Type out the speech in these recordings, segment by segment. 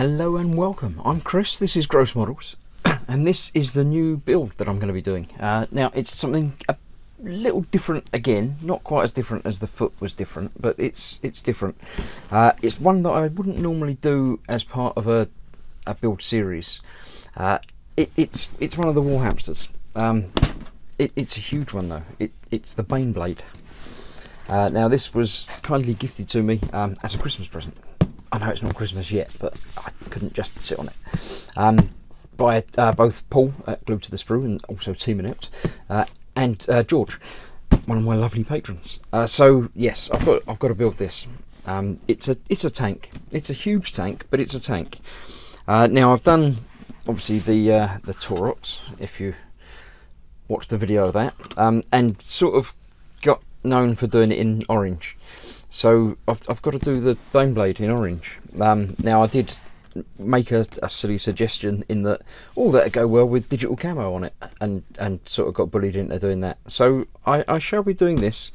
Hello and welcome. I'm Chris, this is Gross Models, and this is the new build that I'm going to be doing. Now it's something a little different again, not quite as different as the foot was different, but it's different. It's one that I wouldn't normally do as part of a build series. It's one of the Warhammers. It's a huge one though. It's the Baneblade. Now this was kindly gifted to me as a Christmas present. I know it's not Christmas yet, but I couldn't just sit on it. By both Paul at Glue to the Sprue and also Team Inept, and George, one of my lovely patrons. So yes, I've got to build this. It's a tank. It's a huge tank, but it's a tank. Now I've done obviously the Taurox, if you watched the video of that, and sort of got known for doing it in orange. So I've got to do the Baneblade in orange. Now I did make a silly suggestion in that that'd go well with digital camo on it, and sort of got bullied into doing that. So I shall be doing this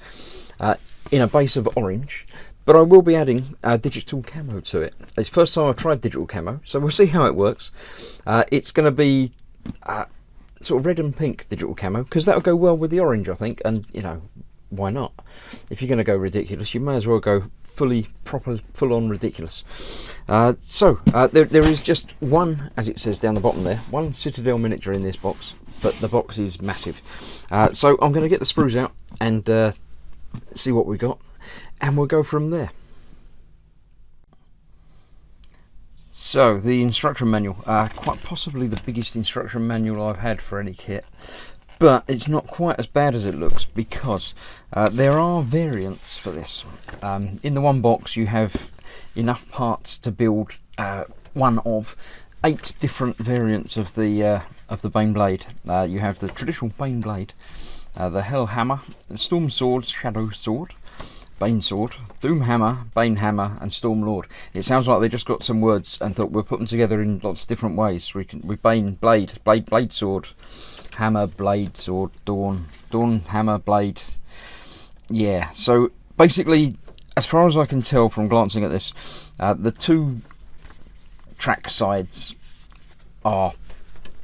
in a base of orange, but I will be adding digital camo to it. It's the first time I've tried digital camo, so we'll see how it works. It's going to be sort of red and pink digital camo, because that'll go well with the orange, I think, and you know, why not? If you're going to go ridiculous, you may as well go full-on ridiculous. There is just one, as it says down the bottom there, one Citadel miniature in this box, but the box is massive. So I'm going to get the sprues out and see what we got, and we'll go from there. So the instruction manual, quite possibly the biggest instruction manual I've had for any kit. But it's not quite as bad as it looks, because there are variants for this. In the one box you have enough parts to build one of 8 different variants of the Baneblade. You have the traditional Baneblade, the Hell Hammer, the Storm Sword, Shadow Sword, Bane Sword, Doom Hammer, Bane Hammer, and Storm Lord. It sounds like they just got some words and thought we'll put them together in lots of different ways. We Bane Blade, Blade Sword, Hammer, Blade, Sword, Dawn, Hammer, Blade. Yeah, so basically, as far as I can tell from glancing at this, the 2 track sides are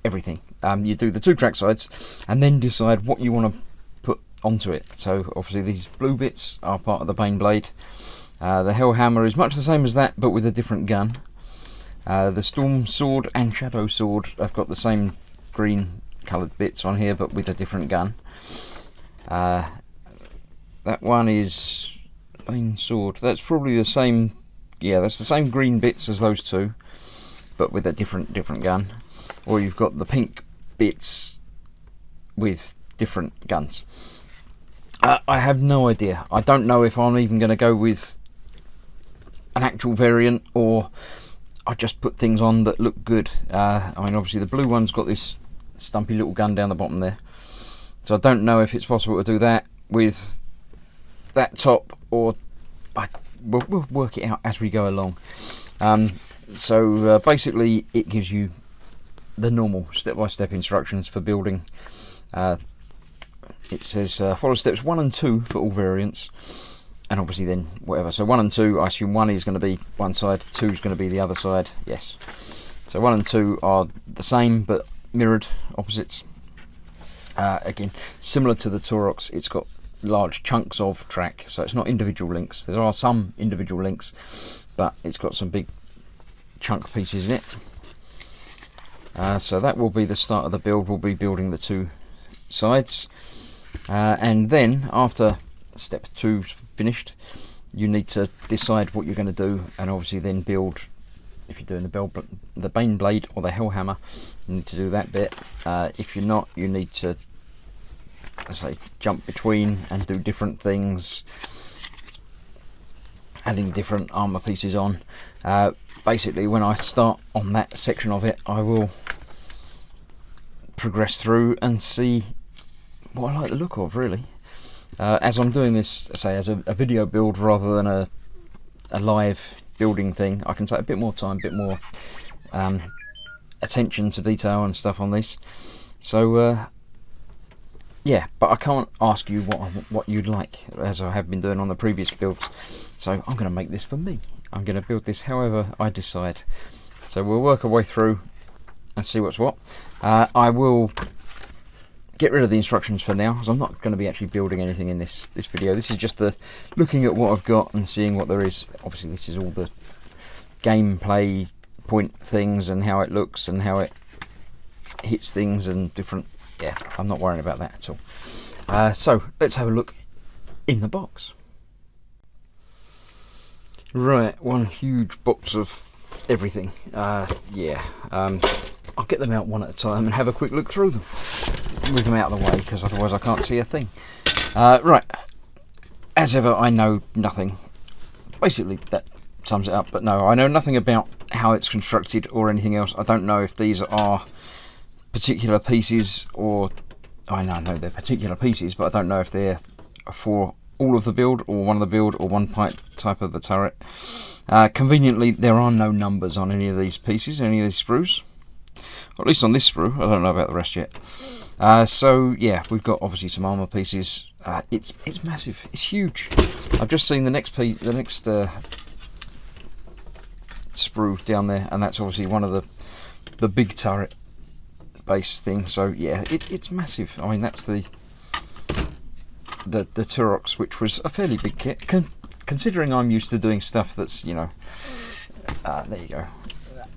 everything. You do the 2 track sides and then decide what you want to put onto it. So obviously these blue bits are part of the Baneblade. The Hell Hammer is much the same as that, but with a different gun. The Storm Sword and Shadow Sword have got the same green coloured bits on here, but with a different gun. That one is Bane Sword. That's probably the same. Yeah, that's the same green bits as those 2, but with a different gun. Or you've got the pink bits with different guns. I have no idea. I don't know if I'm even going to go with an actual variant, or I just put things on that look good. I mean, obviously the blue one's got this stumpy little gun down the bottom there, so I don't know if it's possible to do that with that top, or we'll work it out as we go along. Basically it gives you the normal step-by-step instructions for building. It says follow steps 1 and 2 for all variants, and obviously then whatever. So 1 and 2, I assume 1 is going to be one side, 2 is going to be the other side. Yes, so 1 and 2 are the same but mirrored opposites. Again, similar to the Taurox, it's got large chunks of track, so it's not individual links. There are some individual links, but it's got some big chunk pieces in it. So that will be the start of the build. We'll be building the 2 sides, and then after step 2 finished, you need to decide what you're going to do, and obviously then build. If you're doing the Baneblade or the Hell Hammer, you need to do that bit. If you're not, you need to, as I say, jump between and do different things, adding different armour pieces on. Basically, when I start on that section of it, I will progress through and see what I like the look of, really. As I'm doing this, say, as a video build rather than a live building thing, I can take a bit more time, a bit more attention to detail and stuff on these. So yeah, but I can't ask you what you'd like, as I have been doing on the previous builds. So I'm going to make this for me. I'm going to build this however I decide So we'll work our way through and see what's what. I will get rid of the instructions for now, because I'm not going to be actually building anything in this video. This is just the looking at what I've got and seeing what there is. Obviously this is all the gameplay point things and how it looks and how it hits things and different. Yeah, I'm not worrying about that at all. So let's have a look in the box. Right, one huge box of everything. Yeah, I'll get them out one at a time and have a quick look through them with them out of the way, because otherwise I can't see a thing. Right, as ever, I know nothing. Basically that sums it up, but no, I know nothing about how it's constructed or anything else. I don't know if these are particular pieces, or I know they're particular pieces, but I don't know if they're for all of the build or one of the build or one type of the turret. Conveniently, there are no numbers on any of these pieces, any of these sprues, or at least on this sprue. I don't know about the rest yet. So yeah, we've got obviously some armor pieces. It's massive, it's huge. I've just seen the next sprue down there, and that's obviously one of the big turret base thing. So yeah, it's massive. I mean, that's the Turox, which was a fairly big kit, considering I'm used to doing stuff that's, you know, there you go,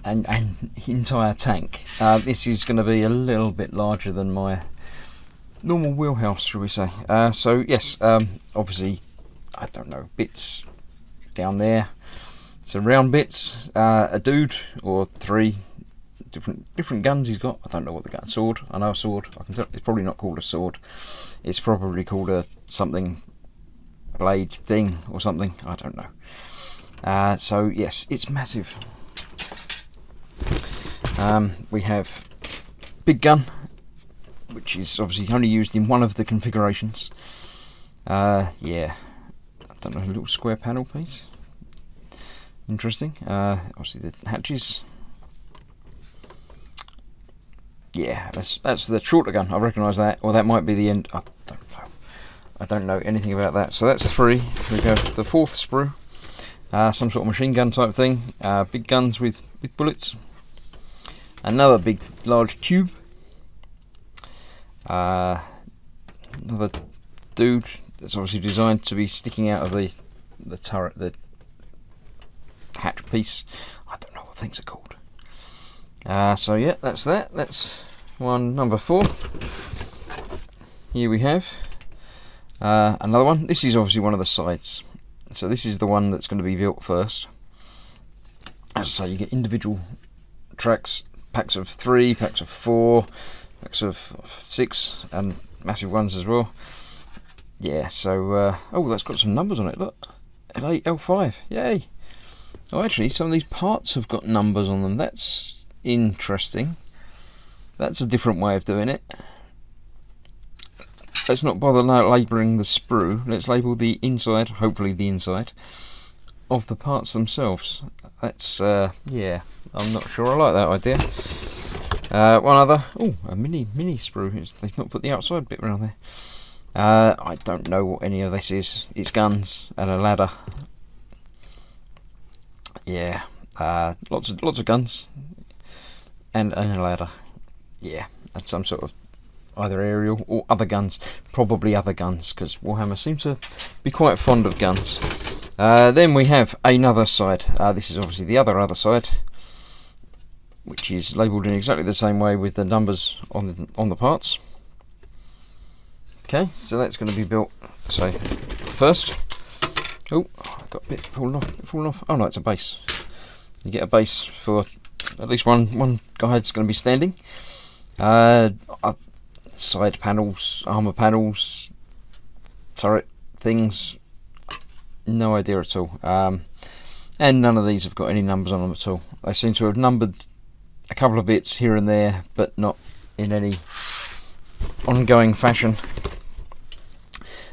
and entire tank. This is going to be a little bit larger than my normal wheelhouse, shall we say. So yes, obviously, I don't know, bits down there, some round bits, a dude or three different guns he's got. I don't know what the gun, sword. I know a sword. I can tell it's probably not called a sword. It's probably called a something blade thing or something. I don't know. So yes, it's massive. We have big gun, which is obviously only used in one of the configurations. Yeah, I don't know, a little square panel piece. Interesting. Obviously the hatches. Yeah, that's the shorter gun. I recognise that, or that might be the end. I don't know. I don't know anything about that. So that's 3. We go the 4th sprue. Some sort of machine gun type thing. Big guns with bullets. Another big large tube. Another dude that's obviously designed to be sticking out of the turret, the hatch piece. I don't know what things are called. So yeah, that's that. That's one, number 4. Here we have another one. This is obviously one of the sides. So this is the one that's going to be built first. As I say, you get individual tracks, packs of 3, packs of 4, packs of 6, and massive ones as well. Yeah, so oh, that's got some numbers on it. Look, L8, L5, yay! Oh, actually, some of these parts have got numbers on them. That's interesting. That's a different way of doing it. Let's not bother labelling the sprue. Let's label the inside, hopefully the inside, of the parts themselves. That's, yeah, I'm not sure I like that idea. One other, oh, a mini sprue. They've not put the outside bit around there. I don't know what any of this is. It's guns and a ladder. Yeah, lots of guns and a ladder. Yeah, that's some sort of either aerial or other guns. Probably other guns, because Warhammer seems to be quite fond of guns. Then we have another side. This is obviously the other side, which is labelled in exactly the same way with the numbers on the parts. Okay, so that's going to be built. So first, oh, I got a bit falling off. Oh no, it's a base. You get a base for at least one guide's going to be standing. Side panels, armour panels, turret things, no idea at all. And none of these have got any numbers on them at all. They seem to have numbered a couple of bits here and there, but not in any ongoing fashion.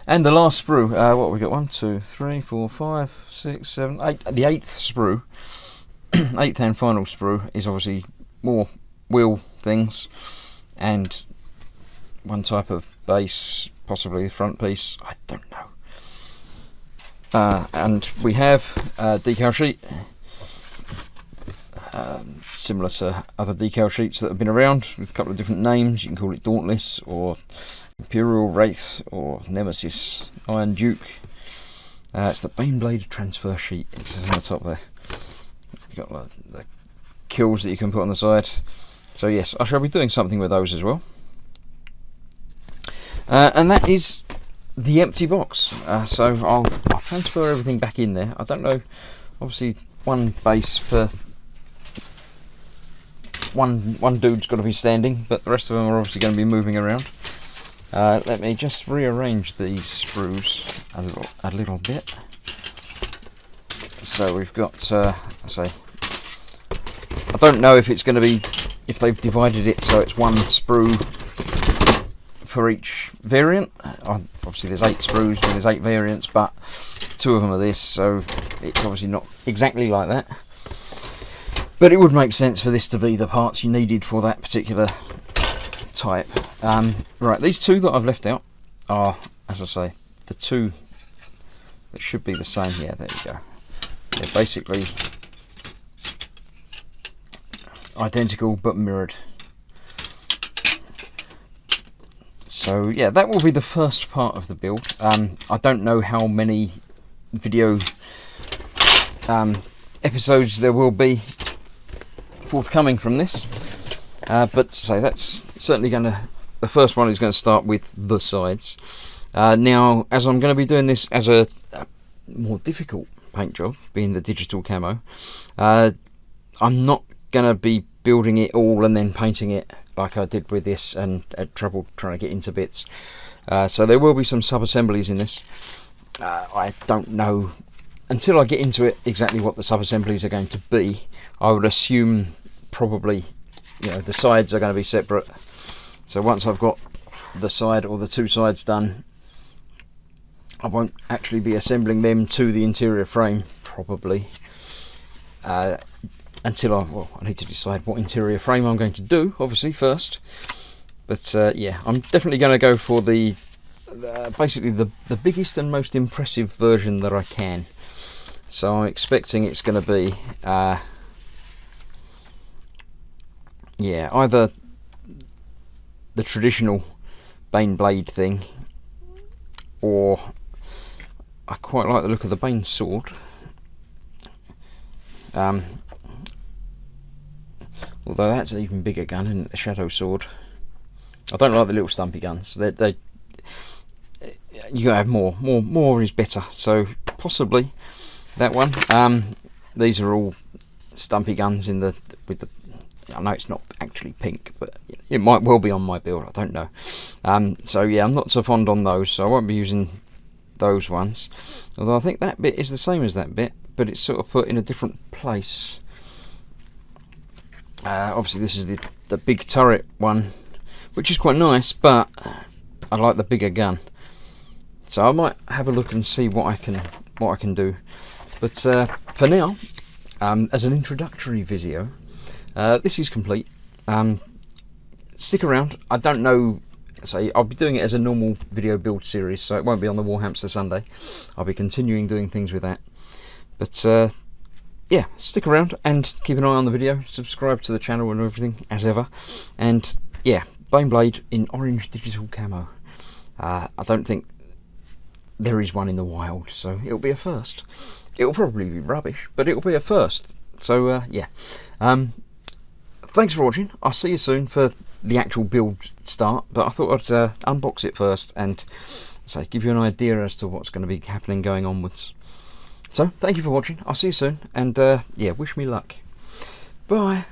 And the last sprue, what have we got? 1, 2, 3, 4, 5, 6, 7, 8. The 8th sprue, 8th and final sprue, is obviously more wheel things and one type of base, possibly the front piece. I don't know. And we have a decal sheet, similar to other decal sheets that have been around with a couple of different names. You can call it Dauntless or Imperial Wraith or Nemesis Iron Duke. It's the Baneblade transfer sheet. It says on the top there. You've got the kills that you can put on the side. So yes, I shall be doing something with those as well. And that is the empty box. So I'll transfer everything back in there. I don't know, obviously one base for one dude's got to be standing, but the rest of them are obviously going to be moving around. Let me just rearrange these sprues a little bit. So we've got, I don't know if it's going to be, if they've divided it so it's one sprue for each variant. Obviously there's 8 sprues, but there's 8 variants, but 2 of them are this, so it's obviously not exactly like that. But it would make sense for this to be the parts you needed for that particular type. Right, these 2 that I've left out are, as I say, the 2 that should be the same. Yeah, there you go. They're basically identical but mirrored. So yeah, that will be the first part of the build. I don't know how many video episodes there will be forthcoming from this, but so that's certainly going to, the first one is going to start with the sides. Now, as I'm going to be doing this as a more difficult paint job, being the digital camo, I'm not going to be building it all and then painting it like I did with this and had trouble trying to get into bits. So there will be some sub-assemblies in this. I don't know, until I get into it, exactly what the sub-assemblies are going to be. I would assume probably, you know, the sides are going to be separate. So once I've got the side or the 2 sides done, I won't actually be assembling them to the interior frame, probably, until I need to decide what interior frame I'm going to do, obviously, first. But yeah, I'm definitely going to go for the basically the biggest and most impressive version that I can. So I'm expecting it's going to be yeah, either the traditional Baneblade thing, or I quite like the look of the Bane sword. Although that's an even bigger gun, isn't it? The Shadow sword. I don't like the little stumpy guns. They you gotta have more. More is better. So possibly that one. These are all stumpy guns in the with the. I know it's not actually pink, but it might well be on my build. I don't know. So yeah, I'm not so fond on those, so I won't be using those ones. Although I think that bit is the same as that bit, but it's sort of put in a different place. Obviously this is the big turret one, which is quite nice, but I like the bigger gun. So I might have a look and see what I can do. But for now, as an introductory video, this is complete. Stick around. I don't know. So I'll be doing it as a normal video build series, so it won't be on the Warhammer Sunday. I'll be continuing doing things with that. But yeah, stick around and keep an eye on the video. Subscribe to the channel and everything as ever. And yeah, Baneblade in orange digital camo. I don't think there is one in the wild, so it'll be a first. It'll probably be rubbish, but it'll be a first. So yeah. Thanks for watching. I'll see you soon for the actual build start, but I thought I'd unbox it first and say give you an idea as to what's going to be happening going onwards. So thank you for watching. I'll see you soon, and yeah, wish me luck. Bye.